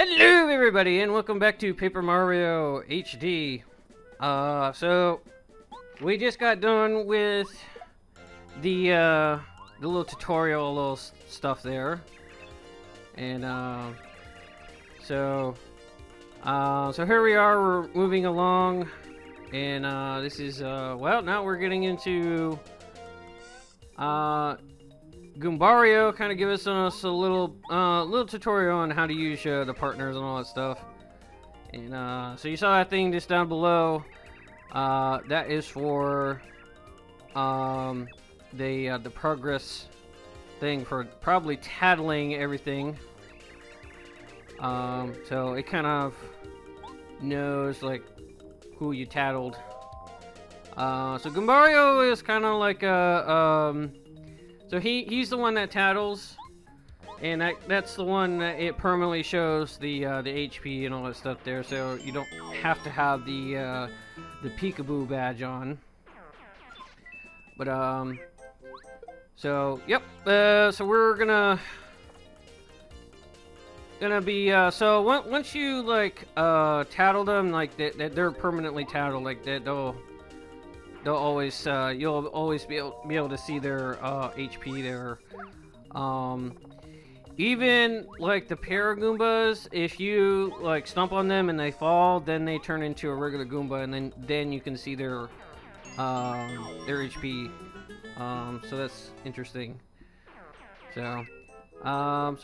Hello everybody and welcome back to Paper Mario HD. So we just got done with the little tutorial, little stuff there. And so here we are, we're moving along, and this is well, now we're getting into Goombario kind of give us a little tutorial on how to use the partners and all that stuff. And so you saw that thing just down below. That is for the progress thing for probably tattling everything. So it kind of knows like who you tattled. So Goombario is kind of like a so he's the one that tattles, and that's the one that it permanently shows the HP and all that stuff there. So you don't have to have the peekaboo badge on. But so yep. So we're gonna be so once you like tattle them, like they're permanently tattled, like that they'll always you'll always be able to see their HP there. Even like the Paragoombas, if you like stomp on them and they fall, then they turn into a regular Goomba, and then you can see their HP. So that's interesting. So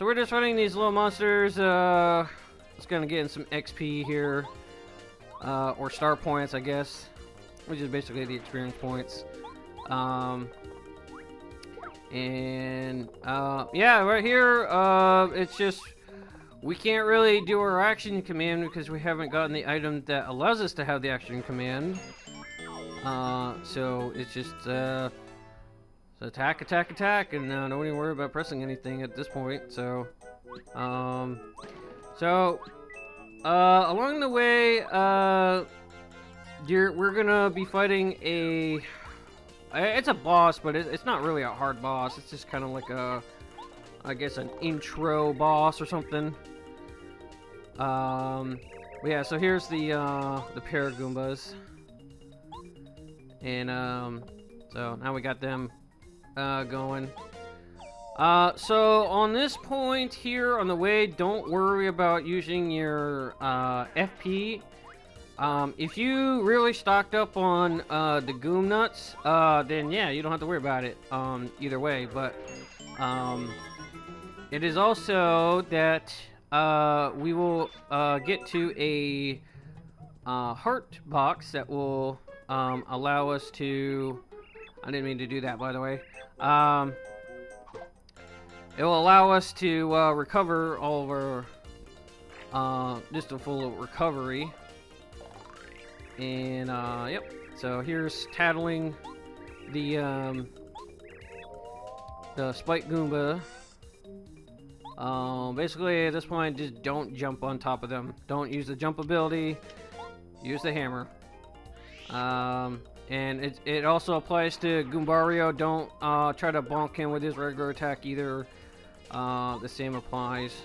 we're just running these little monsters. Just gonna get in some XP here, or star points, I guess, which is basically the experience points. Yeah, right here, it's just we can't really do our action command because we haven't gotten the item that allows us to have the action command. So it's just so attack, attack, attack, and don't even worry about pressing anything at this point. So along the way, we're gonna be fighting it's a boss, but it's not really a hard boss. It's just kind of like I guess an intro boss or something. But yeah, so here's the Paragoombas, and so now we got them going. So on this point here on the way, don't worry about using your FP. If you really stocked up on the Goom Nuts, then yeah, you don't have to worry about it either way. But it is also that we will get to a heart box that will allow us to. I didn't mean to do that, by the way. It will allow us to recover all of our just a full recovery. And yep. So here's tattling the Spike Goomba. Basically at this point, just don't jump on top of them. Don't use the jump ability. Use the hammer. And it also applies to Goombario. Don't try to bonk him with his regular attack either. The same applies.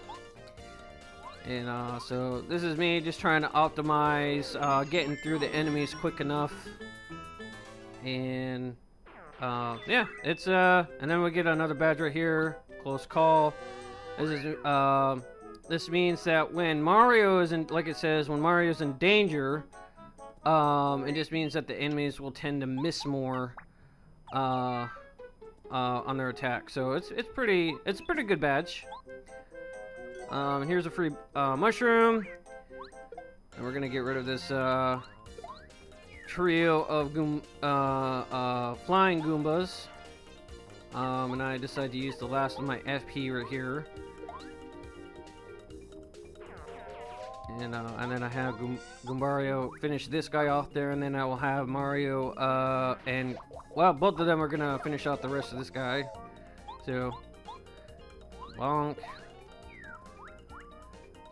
And so this is me just trying to optimize getting through the enemies quick enough. And yeah, it's and then we get another badge right here, close call. This means that when Mario is in, like it says, when Mario's in danger, it just means that the enemies will tend to miss more on their attack. So it's a pretty good badge. Here's a free mushroom, and we're gonna get rid of this trio of flying Goombas. And I decide to use the last of my FP right here, and then I have Goombario finish this guy off there, and then I will have Mario and well, both of them are gonna finish out the rest of this guy. So bonk.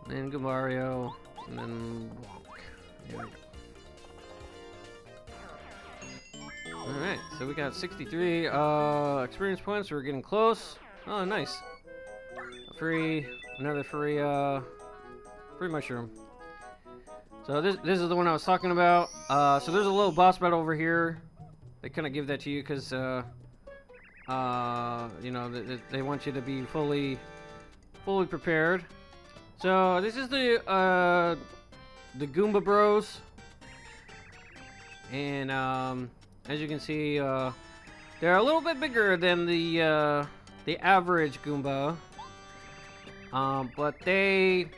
And Goombario, and then bonk. There we go. Alright, so we got 63 experience points, so we're getting close. Oh, nice. Another free pretty mushroom. So this is the one I was talking about. So there's a little boss battle over here. They kind of give that to you because you know, they want you to be fully prepared. So this is the Goomba Bros, and as you can see, they're a little bit bigger than the average Goomba, but they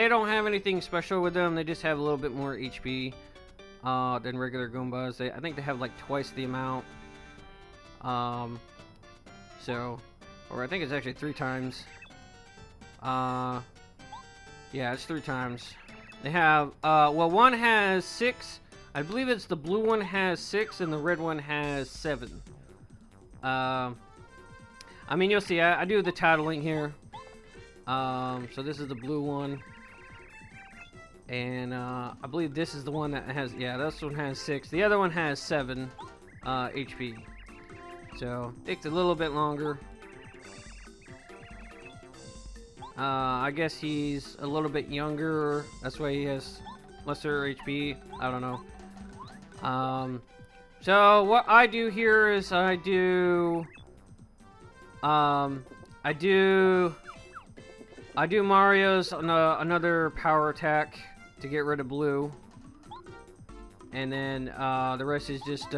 don't have anything special with them. They just have a little bit more HP than regular Goombas. I think they have like twice the amount. So, or I think it's actually 3 times. Yeah, it's 3 times. They have, well, one has 6. I believe it's the blue one has 6 and the red one has 7. I mean, you'll see, I do the titling here. So this is the blue one. And, I believe this is the one that has, yeah, this one has 6. The other one has 7, HP. So, takes a little bit longer. I guess he's a little bit younger. That's why he has lesser HP. I don't know. So what I do here is I do Mario's another power attack to get rid of blue, and then the rest is just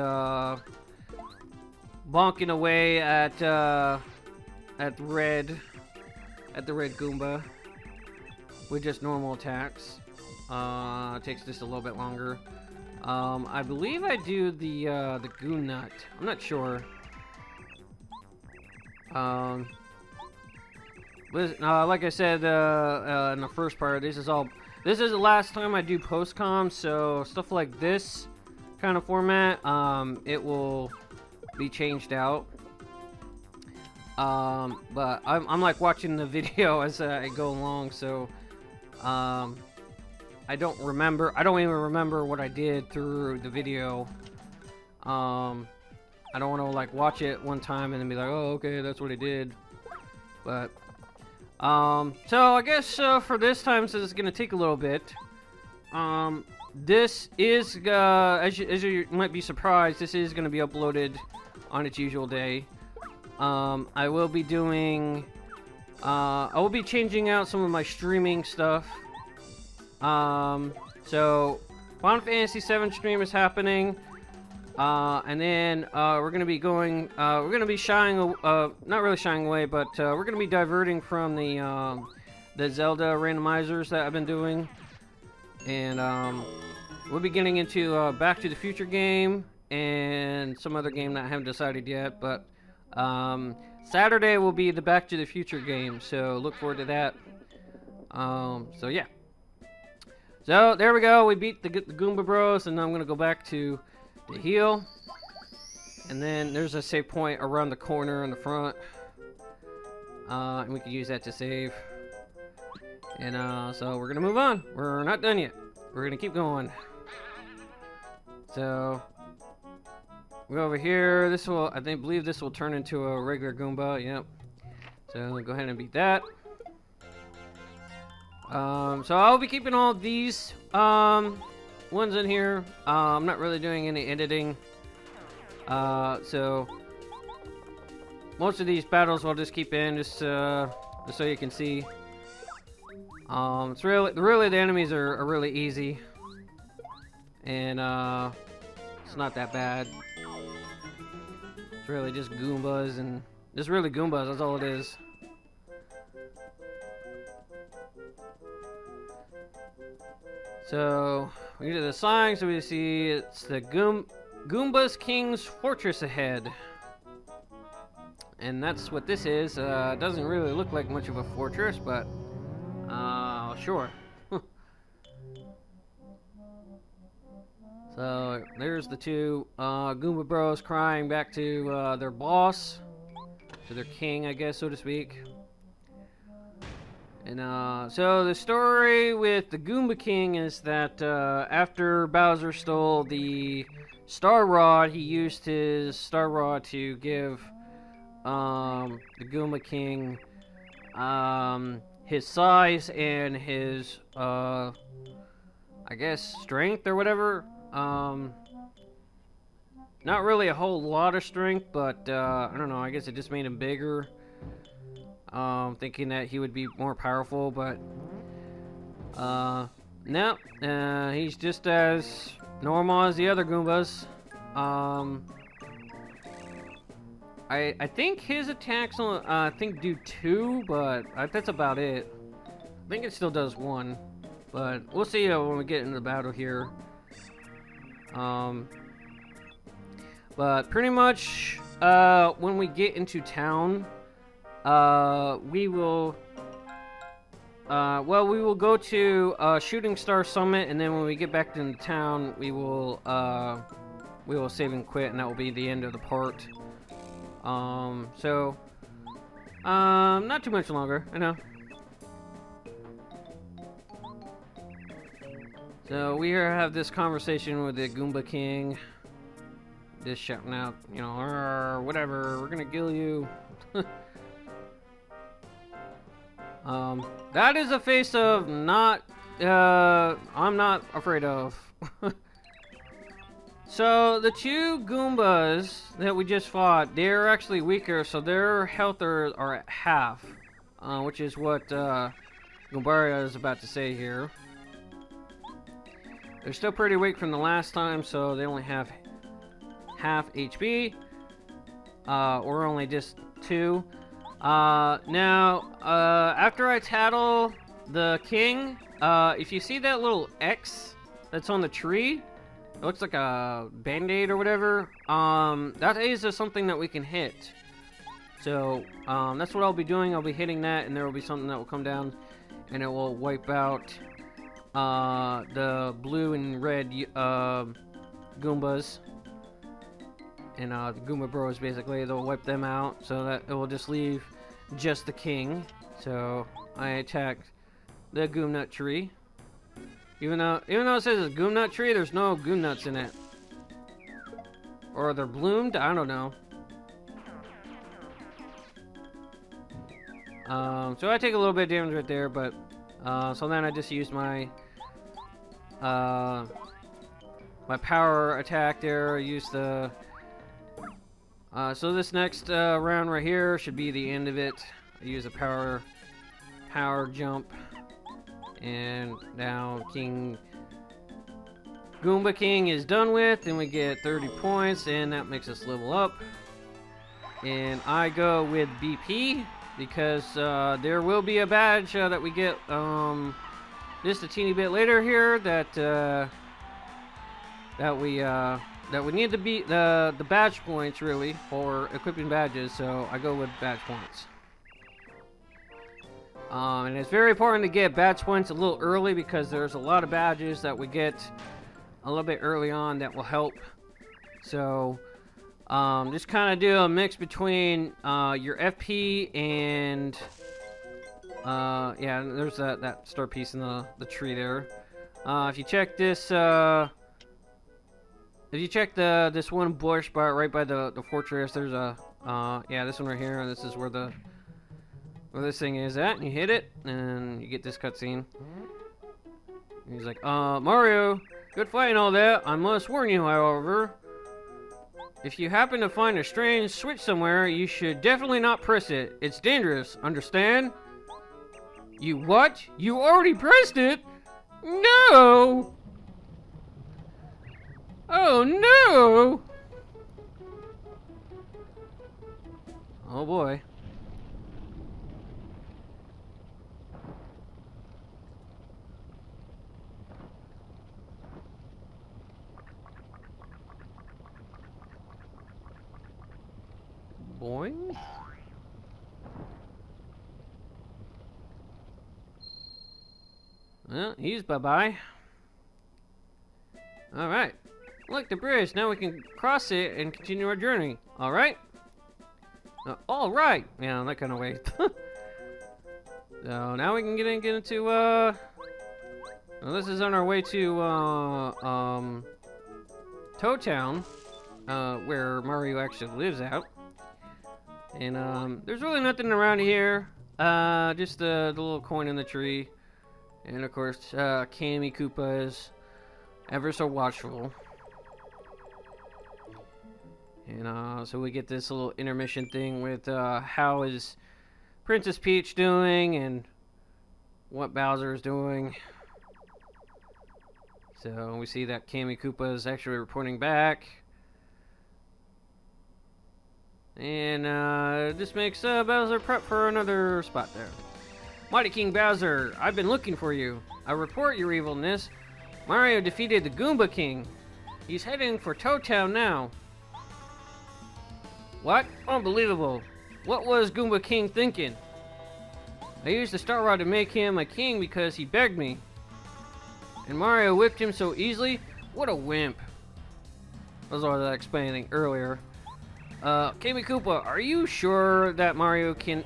bonking away at the red Goomba with just normal attacks. It takes just a little bit longer. I believe I do the Goon Nut. I'm not sure. Like I said in the first part, this is the last time I do post-com, so stuff like this kind of format, it will be changed out. But I'm like watching the video as I go along, so I don't even remember what I did through the video. I don't want to like watch it one time and then be like, oh, okay, that's what I did. But so I guess for this time, since it's gonna take a little bit, this is as you might be surprised, this is gonna be uploaded on its usual day. I will be doing, I will be changing out some of my streaming stuff. So Final Fantasy VII stream is happening, and then we're gonna be going, we're gonna be not really shying away, but we're gonna be diverting from the Zelda randomizers that I've been doing, and we'll be getting into Back to the Future game and some other game that I haven't decided yet, but Saturday will be the Back to the Future game, so look forward to that. So yeah. So there we go. We beat the Goomba Bros, and now I'm gonna go back to the heal, and then there's a save point around the corner in the front, and we can use that to save. And so we're gonna move on. We're not done yet. We're gonna keep going. So we go over here. This will, I believe this will turn into a regular Goomba. Yep. So go ahead and beat that. So I'll be keeping all these ones in here. I'm not really doing any editing. So most of these battles I'll just keep in just so you can see. It's really the enemies are really easy, and it's not that bad. It's really just Goombas, and just really Goombas. That's all it is. So we get to the sign, so we see it's the Goomba King's fortress ahead, and that's what this is. It doesn't really look like much of a fortress, but sure. So there's the two Goomba Bros crying back to their boss, to their king, I guess, so to speak. And so the story with the Goomba King is that after Bowser stole the Star Rod, he used his Star Rod to give the Goomba King his size and his, I guess, strength or whatever. Not really a whole lot of strength, but, I don't know, I guess it just made him bigger. Thinking that he would be more powerful, but, no, he's just as normal as the other Goombas. I think his attacks only, I think do 2, but that's about it. I think it still does 1, but we'll see when we get into the battle here. But pretty much, when we get into town, we will, well, we will go to Shooting Star Summit, and then when we get back into town, we will save and quit, and that will be the end of the part. So, not too much longer, I know. So we here have this conversation with the Goomba King. Just shouting out, you know, whatever, we're gonna kill you. That is a face of not, I'm not afraid of. So, the 2 Goombas that we just fought, they're actually weaker, so their health are at half. Which is what, Goombario is about to say here. They're still pretty weak from the last time, so they only have half HP. Or only just 2. Now, after I tattle the king, if you see that little X that's on the tree, it looks like a band-aid or whatever, that is something that we can hit. So, that's what I'll be doing. I'll be hitting that, and there will be something that will come down, and it will wipe out, the blue and red, Goombas. And, the Goomba Bros, basically, they'll wipe them out, so that it will just leave just the king. So, I attacked the Goomnut tree. Even though it says it's a Goomnut tree, there's no Goomnuts in it. Or they're bloomed? I don't know. So I take a little bit of damage right there, but so then I just used my my power attack there. I used the so this next round right here should be the end of it. I use a power jump. And now Goomba King is done with, and we get 30 points, and that makes us level up. And I go with BP, because there will be a badge that we get just a teeny bit later here that we need to beat the badge points, really, for equipping badges, so I go with badge points. And it's very important to get badge points a little early, because there's a lot of badges that we get a little bit early on that will help. So, just kind of do a mix between your FP and yeah, there's that star piece in the tree there. If you check this, if you check this one bush right by the fortress, there's a yeah, this one right here. This is where this thing is at, and you hit it, and you get this cutscene. He's like, Mario, good fight and all that. I must warn you, however, if you happen to find a strange switch somewhere, you should definitely not press it. It's dangerous, understand? You what? You already pressed it? No! Oh no! Oh boy. Boing. Well, he's bye-bye. Alright. Look, the bridge. Now we can cross it and continue our journey. Alright? Alright! Yeah, that kind of way. So, now we can get into, well, this is on our way to, Toad Town, where Mario actually lives out. And, there's really nothing around here. Just the little coin in the tree. And of course, Kammy Koopa is ever so watchful. And so we get this little intermission thing with how is Princess Peach doing and what Bowser is doing. So we see that Kammy Koopa is actually reporting back. And this makes Bowser prep for another spot there. Mighty King Bowser, I've been looking for you. I report your evilness. Mario defeated the Goomba King. He's heading for Toad Town now. What? Unbelievable. What was Goomba King thinking? I used the Star Rod to make him a king because he begged me. And Mario whipped him so easily? What a wimp. That's what I was explaining earlier. Kammy Koopa, are you sure that Mario can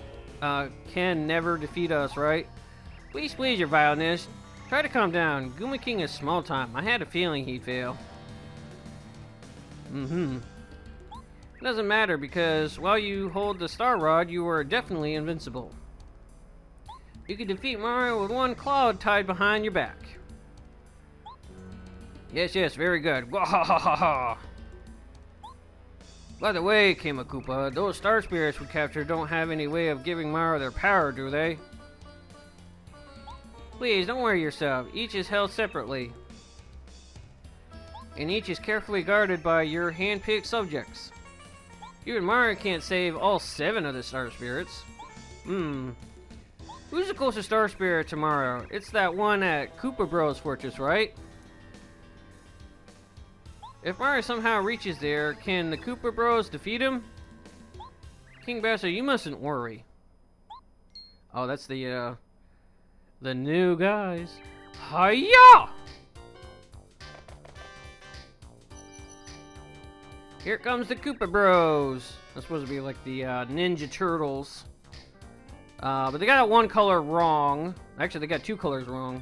never defeat us, right? Please, your vileness. Try to calm down. Goomba King is small time. I had a feeling he'd fail. It doesn't matter because while you hold the Star Rod, you are definitely invincible. You can defeat Mario with one cloud tied behind your back. Yes, very good. Wahahaha. By the way, Kammy Koopa, those star spirits we captured don't have any way of giving Mario their power, do they? Please, don't worry yourself. Each is held separately. And each is carefully guarded by your hand-picked subjects. You and Mario can't save all 7 of the star spirits. Who's the closest star spirit to Mario? It's that one at Koopa Bros Fortress, right? If Mario somehow reaches there, can the Koopa Bros defeat him? King Bowser, you mustn't worry. Oh, that's the new guys. Hiya! Here comes the Koopa Bros. That's supposed to be like the Ninja Turtles. But they got one color wrong. Actually, they got 2 colors wrong.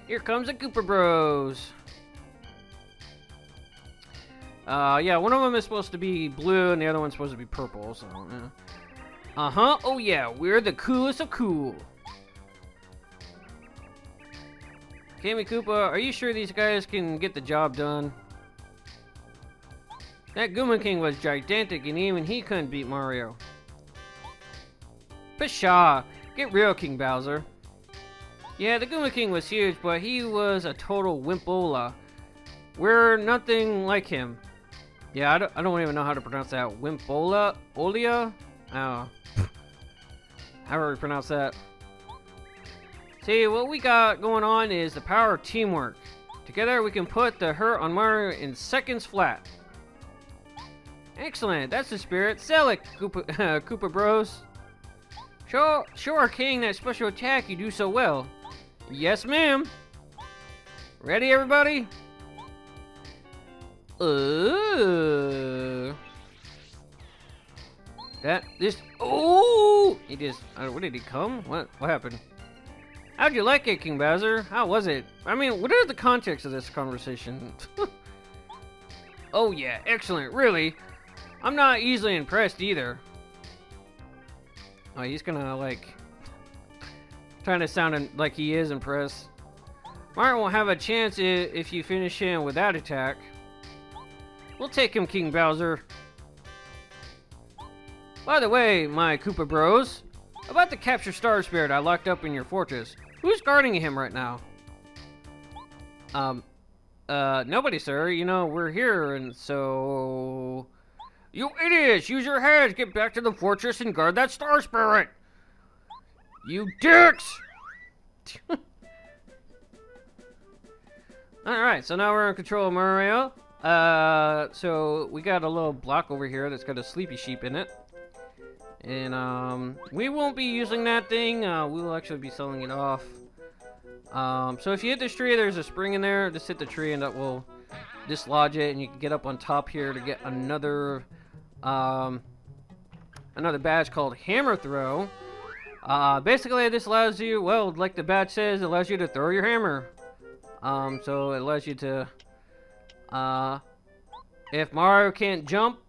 Here comes the Koopa Bros. Yeah, one of them is supposed to be blue and the other one's supposed to be purple, so, yeah. Oh yeah, we're the coolest of cool. Kammy Koopa, are you sure these guys can get the job done? That Goomba King was gigantic and even he couldn't beat Mario. Pshaw! Get real, King Bowser. Yeah, the Goomba King was huge, but he was a total wimpola. We're nothing like him. Yeah, I don't even know how to pronounce that. Wimpola? Olia? Oh. How do we pronounce that? See, what we got going on is the power of teamwork. Together we can put the hurt on Mario in seconds flat. Excellent, that's the spirit. Sell it, Koopa Bros. Show our king that special attack you do so well. Yes, ma'am. Ready, everybody? Oh, he just, what did he come? What happened? How'd you like it, King Bowser? How was it? I mean, what are the context of this conversation? Oh yeah, excellent, really. I'm not easily impressed either. Oh, he's gonna, like, trying to sound like he is impressed. Mario won't have a chance if you finish him with that attack. We'll take him, King Bowser. By the way, my Koopa Bros, about the captured Star Spirit I locked up in your fortress. Who's guarding him right now? Nobody, sir. You know, we're here, and so... You idiots! Use your heads! Get back to the fortress and guard that Star Spirit! You dicks! Alright, so now we're in control of Mario. So we got a little block over here that's got a sleepy sheep in it. And, we won't be using that thing. We will actually be selling it off. So if you hit this tree, there's a spring in there. Just hit the tree and that will dislodge it. And you can get up on top here to get another badge called Hammer Throw. Basically, this allows you, well, like the badge says, it allows you to throw your hammer. So it allows you to, if Mario can't jump,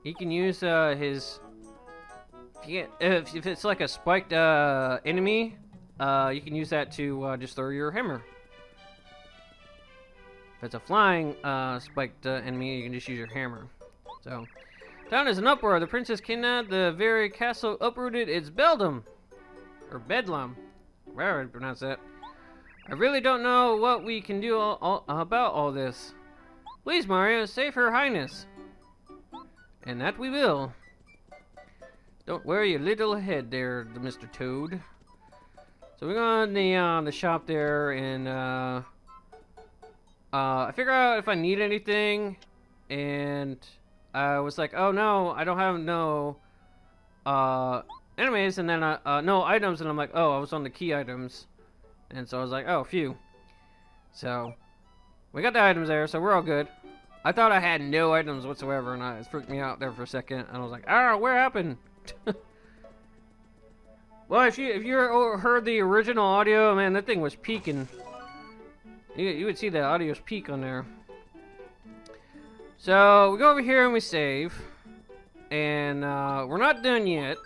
he can use, his if it's like a spiked enemy, you can use that to just throw your hammer. If it's a flying spiked enemy, you can just use your hammer. So, town is in uproar. The princess kidnapped. The very castle uprooted its beldam. Or bedlam. Where I pronounce that. I really don't know what we can do about all this. Please, Mario, save her highness. And that we will. Don't worry your little head there, Mr. Toad. So we go in the shop there, and I figure out if I need anything, and I was like, oh no, I don't have no enemies, and then no items, and I'm like, oh, I was on the key items, and so I was like, oh, phew. So we got the items there, so we're all good. I thought I had no items whatsoever, and it freaked me out there for a second, and I was like, ah, what happened? Well, if you heard the original audio, man, that thing was peaking. You would see the audio's peak on there. So we go over here and we save, and we're not done yet.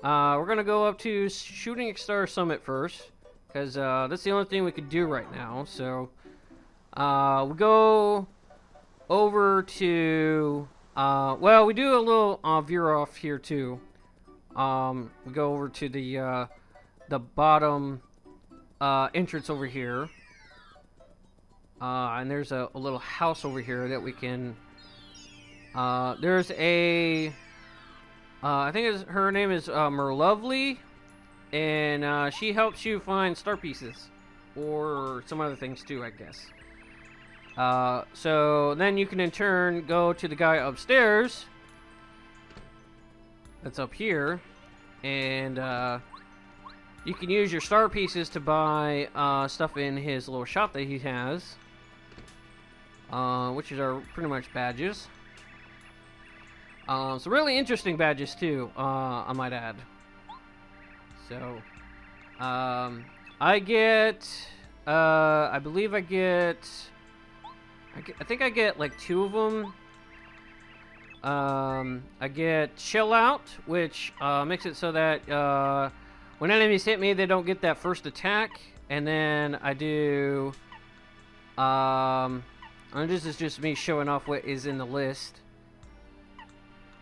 We're gonna go up to Shooting Star Summit first, because that's the only thing we could do right now. So we go over to well, we do a little veer off here too. We go over to the bottom entrance over here, and there's a little house over here that we can. There's a I think her name is Merlovely, and she helps you find star pieces or some other things too, I guess. So then you can in turn go to the guy upstairs that's up here, and you can use your star pieces to buy stuff in his little shop that he has, which are pretty much badges. Some really interesting badges too, I might add. So I get I believe I think I get like 2 of them. I get Chill Out, which makes it so that when enemies hit me, they don't get that first attack. And then I do and this is just me showing off what is in the list.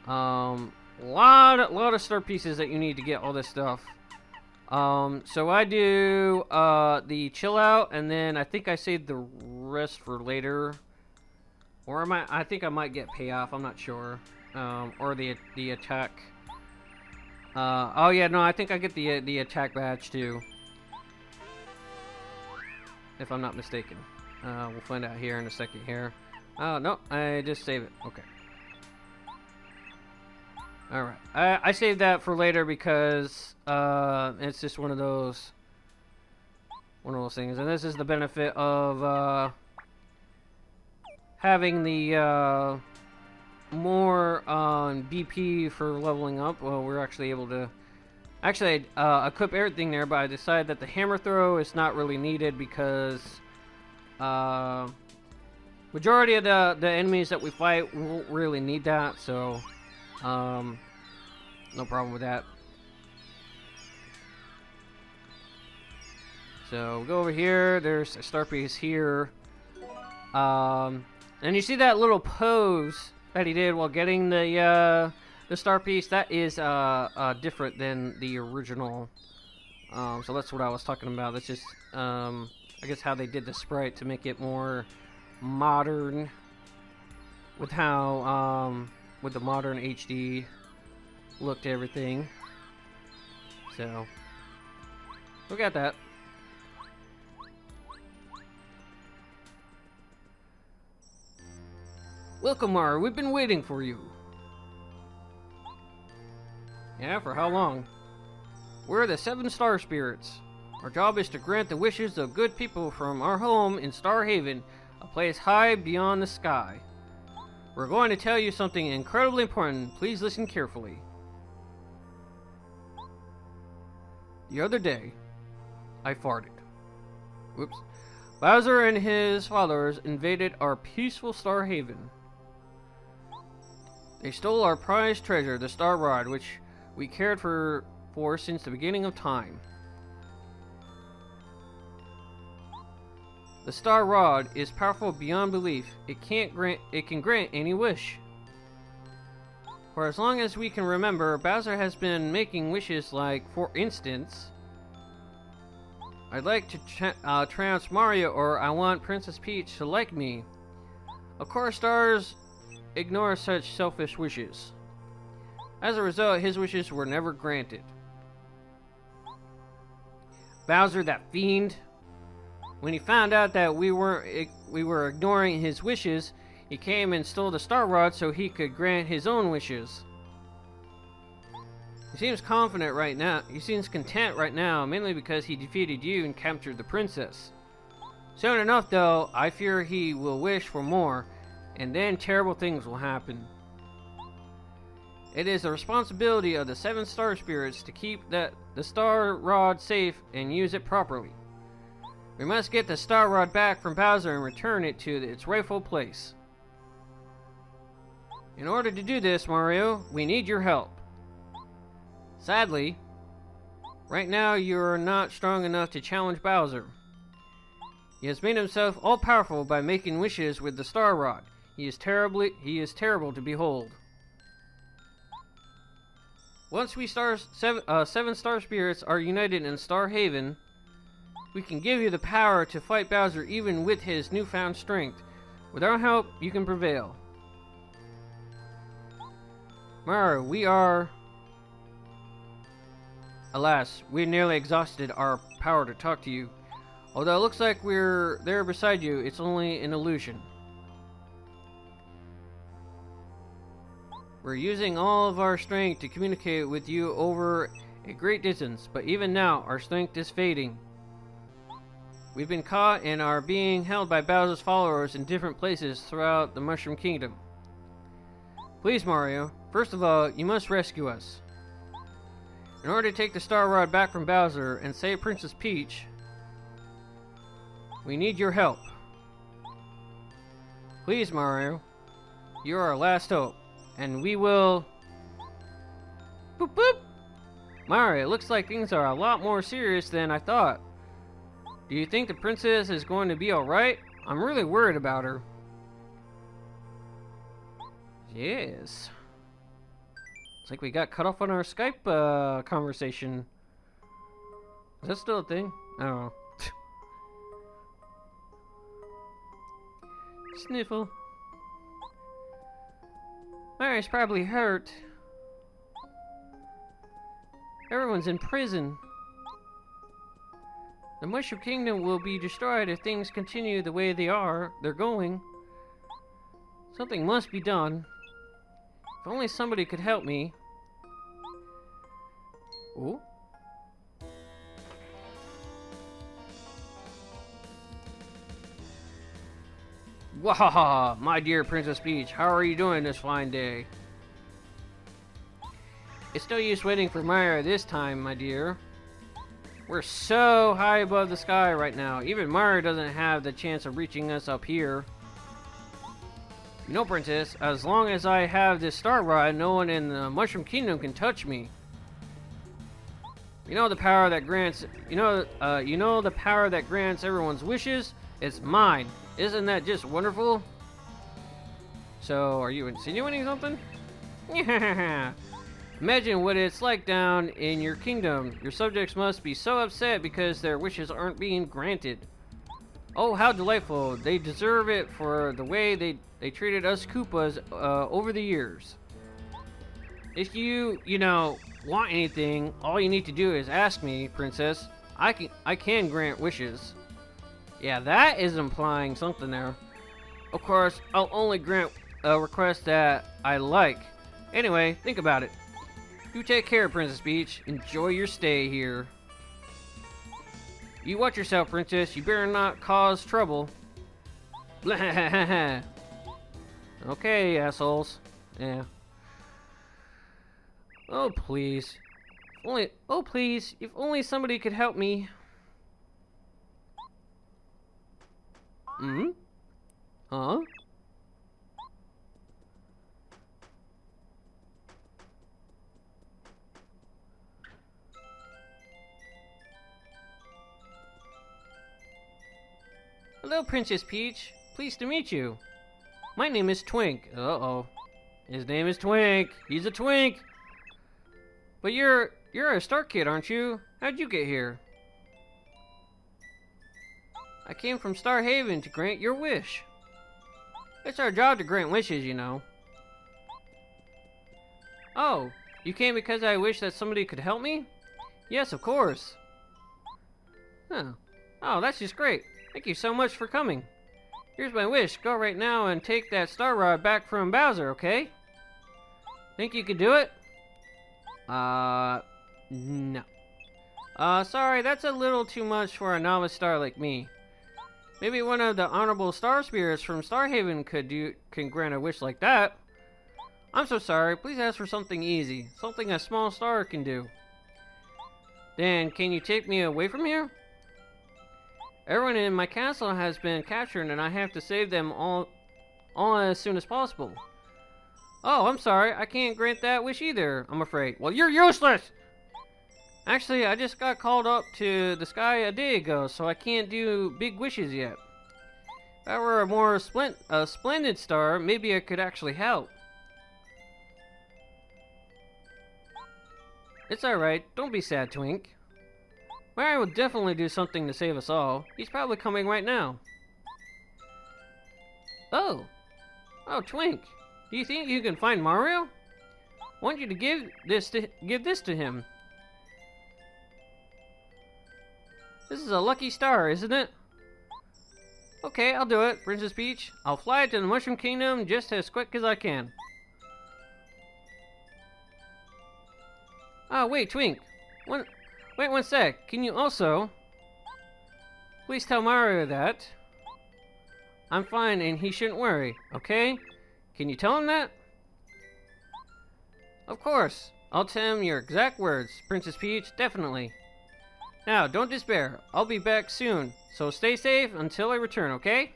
Lot of star pieces that you need to get all this stuff. So I do the Chill Out, and then I think I saved the rest for later, or I think I might get Payoff. I'm not sure, or the attack. Oh yeah, no, I think I get the attack badge too, if I'm not mistaken. We'll find out here in a second here. Oh no, I just save it. Okay. Alright, I saved that for later because it's just one of those things, and this is the benefit of having the more BP for leveling up. Well, we're actually able to equip everything there, but I decided that the hammer throw is not really needed because majority of the enemies that we fight won't really need that, so no problem with that. So we'll go over here. There's a star piece here, and you see that little pose that he did while getting the star piece. That is different than the original. So that's what I was talking about. That's just I guess how they did the sprite to make it more modern with how with the modern HD look to everything. So look at that. Welcome, Mar. We've been waiting for you. Yeah, for how long? We're the 7 Star Spirits. Our job is to grant the wishes of good people from our home in Star Haven, a place high beyond the sky. We're going to tell you something incredibly important. Please listen carefully. The other day, I farted. Whoops. Bowser and his followers invaded our peaceful Star Haven. They stole our prized treasure, the Star Rod, which we cared for since the beginning of time. The Star Rod is powerful beyond belief. It can grant any wish. For as long as we can remember, Bowser has been making wishes like, for instance, I'd like to trounce Mario, or I want Princess Peach to like me. Of course, stars ignore such selfish wishes. As a result, his wishes were never granted. Bowser, that fiend. When he found out that we were ignoring his wishes, he came and stole the Star Rod so he could grant his own wishes. He seems confident right now. He seems content right now, mainly because he defeated you and captured the princess. Soon enough, though, I fear he will wish for more, and then terrible things will happen. It is the responsibility of the 7 star spirits to keep the Star Rod safe and use it properly. We must get the Star Rod back from Bowser and return it to its rightful place. In order to do this, Mario, we need your help. Sadly, right now you are not strong enough to challenge Bowser. He has made himself all-powerful by making wishes with the Star Rod. He is terrible to behold. Once we 7 star spirits are united in Star Haven, we can give you the power to fight Bowser even with his newfound strength. With our help, you can prevail. Mario, we are... Alas, we nearly exhausted our power to talk to you. Although it looks like we're there beside you, it's only an illusion. We're using all of our strength to communicate with you over a great distance, but even now, our strength is fading. We've been caught and are being held by Bowser's followers in different places throughout the Mushroom Kingdom. Please, Mario, first of all, you must rescue us. In order to take the Star Rod back from Bowser and save Princess Peach, we need your help. Please, Mario, you are our last hope, and we will... Boop boop! Mario, it looks like things are a lot more serious than I thought. Do you think the princess is going to be alright? I'm really worried about her. Yes. It's like we got cut off on our Skype conversation. Is that still a thing? I don't know. Sniffle. Mario's probably hurt. Everyone's in prison. The Mushroom Kingdom will be destroyed if things continue the way they're going. Something must be done. If only somebody could help me. Ooh. Wahaha, my dear Princess Peach, how are you doing this fine day? It's no use waiting for Mario this time, my dear. We're so high above the sky right now. Even Mario doesn't have the chance of reaching us up here. You know, Princess, as long as I have this Star Rod, no one in the Mushroom Kingdom can touch me. You know the power that grants... You know the power that grants everyone's wishes? It's mine. Isn't that just wonderful? So, are you insinuating something? Imagine what it's like down in your kingdom. Your subjects must be so upset because their wishes aren't being granted. Oh, how delightful. They deserve it for the way they treated us Koopas over the years. If you want anything, all you need to do is ask me, Princess. I can grant wishes. Yeah, that is implying something there. Of course, I'll only grant a request that I like. Anyway, think about it. You take care, Princess Peach. Enjoy your stay here. You watch yourself, Princess. You better not cause trouble. Okay, assholes. Yeah. Oh, please. Oh, please. If only somebody could help me. Hmm? Huh? Hello, Princess Peach. Pleased to meet you. My name is Twink. Uh-oh. His name is Twink. He's a twink. But you're a star kid, aren't you? How'd you get here? I came from Star Haven to grant your wish. It's our job to grant wishes, you know. Oh, you came because I wish that somebody could help me? Yes, of course. Huh. Oh, that's just great. Thank you so much for coming. Here's my wish. Go right now and take that star rod back from Bowser, okay? Think you could do it? No. Sorry, that's a little too much for a novice star like me. Maybe one of the honorable star spirits from Starhaven can grant a wish like that. I'm so sorry. Please ask for something easy. Something a small star can do. Then, can you take me away from here? Everyone in my castle has been captured and I have to save them all as soon as possible. Oh, I'm sorry. I can't grant that wish either, I'm afraid. Well, you're useless! Actually, I just got called up to the sky a day ago, so I can't do big wishes yet. If I were a more splendid star, maybe I could actually help. It's alright. Don't be sad, Twink. Mario will definitely do something to save us all. He's probably coming right now. Oh, Twink. Do you think you can find Mario? I want you to give this to him. This is a lucky star, isn't it? Okay, I'll do it, Princess Peach. I'll fly to the Mushroom Kingdom just as quick as I can. Oh, wait, Twink. Wait one sec. Can you also... Please tell Mario that I'm fine and he shouldn't worry, okay? Can you tell him that? Of course. I'll tell him your exact words, Princess Peach, definitely. Now, don't despair. I'll be back soon, so stay safe until I return, okay?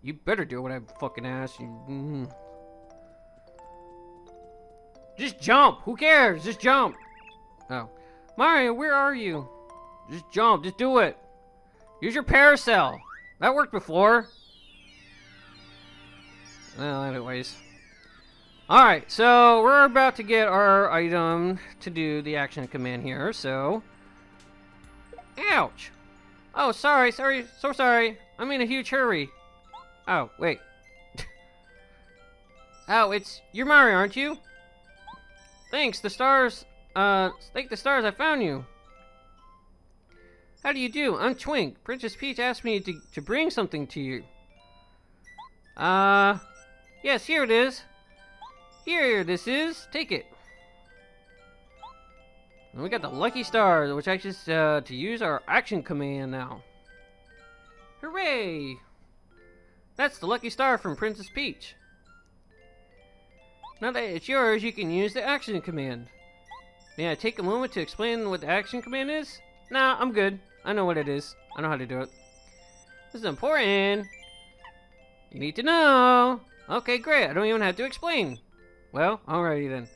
You better do what I fucking ask you. Just jump! Who cares? Just jump! Oh. Mario, where are you? Just jump. Just do it. Use your parasol. That worked before. Well, anyways. Alright, so we're about to get our item to do the action command here, so... Ouch! Oh, sorry, so sorry. I'm in a huge hurry. Oh, wait. Oh, you're Mario, aren't you? Thank the stars I found you. How do you do? I'm Twink. Princess Peach asked me to bring something to you. Yes, here it is. Here this is. Take it. And we got the lucky star, which acts to use our action command now. Hooray! That's the lucky star from Princess Peach. Now that it's yours, you can use the action command. May I take a moment to explain what the action command is? Nah, I'm good. I know what it is. I know how to do it. This is important. You need to know. Okay, great. I don't even have to explain. Well, alrighty then.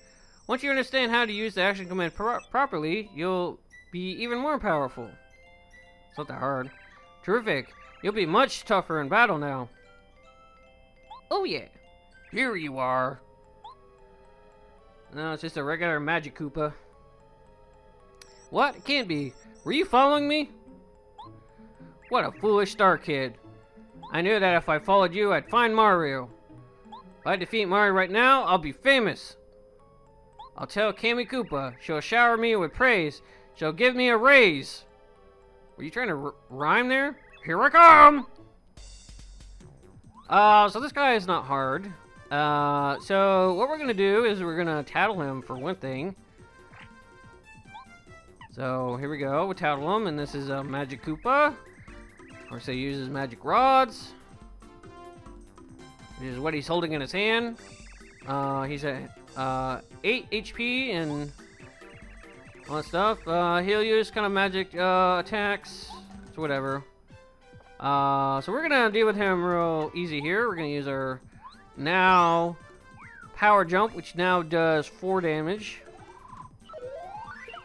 Once you understand how to use the action command properly, you'll be even more powerful. It's not that hard. Terrific. You'll be much tougher in battle now. Oh yeah. Here you are. No, it's just a regular Magic Koopa. What? It can't be. Were you following me? What a foolish star kid. I knew that if I followed you, I'd find Mario. If I defeat Mario right now, I'll be famous. I'll tell Kami Koopa. She'll shower me with praise. She'll give me a raise. Were you trying to rhyme there? Here I come! So this guy is not hard. So what we're gonna do is we're gonna tattle him for one thing. So here we go, we'll tattle him, and this is a Magic Koopa. Of course, he uses magic rods, which is what he's holding in his hand. He's at 8 HP and all that stuff. He'll use kind of magic attacks, so whatever. So we're gonna deal with him real easy here. We're gonna use our now power jump, which now does 4 damage.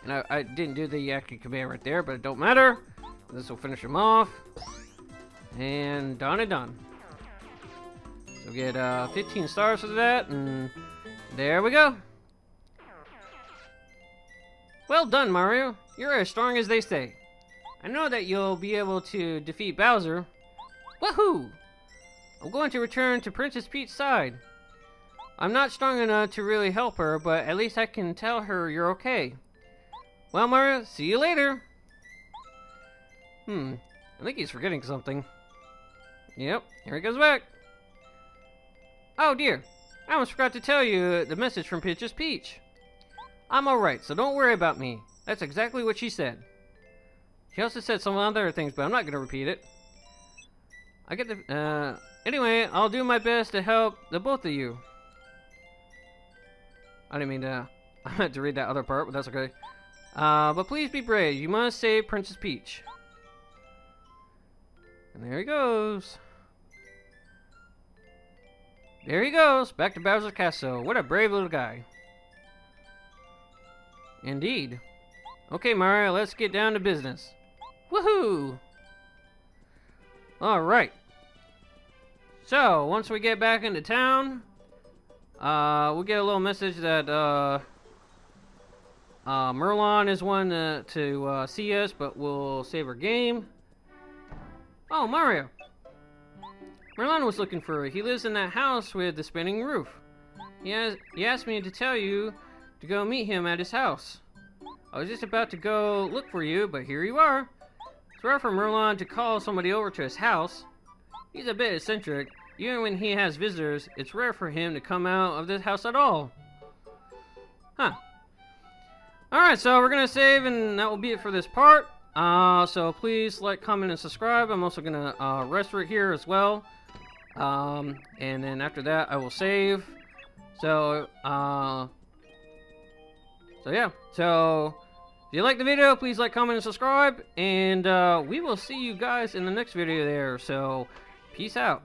And I didn't do the action command right there, but it don't matter. This will finish him off. And done. So get 15 stars for that, and there we go. Well done, Mario. You're as strong as they say. I know that you'll be able to defeat Bowser. Woohoo! I'm going to return to Princess Peach's side. I'm not strong enough to really help her, but at least I can tell her you're okay. Well, Mario, see you later. I think he's forgetting something. Yep, here he goes back. Oh dear, I almost forgot to tell you the message from Princess Peach. I'm alright, so don't worry about me. That's exactly what she said. She also said some other things, but I'm not going to repeat it. I get the, anyway, I'll do my best to help the both of you. I didn't mean to, I meant to read that other part, but that's okay. But please be brave. You must save Princess Peach. And there he goes. There he goes, back to Bowser's Castle. What a brave little guy. Indeed. Okay, Mario, let's get down to business. Woohoo! Alright. So, once we get back into town, we'll get a little message that, Merlon is one to see us, but we'll save our game. Oh, Mario. Merlon was looking for you. He lives in that house with the spinning roof. He asked me to tell you to go meet him at his house. I was just about to go look for you, but here you are. It's rare for Merlon to call somebody over to his house. He's a bit eccentric. Even when he has visitors, it's rare for him to come out of this house at all. Huh. Alright, so we're going to save, and that will be it for this part. So please like, comment, and subscribe. I'm also going to rest right here as well. And then after that, I will save. So yeah. So, if you like the video, please like, comment, and subscribe. And we will see you guys in the next video there. So, peace out.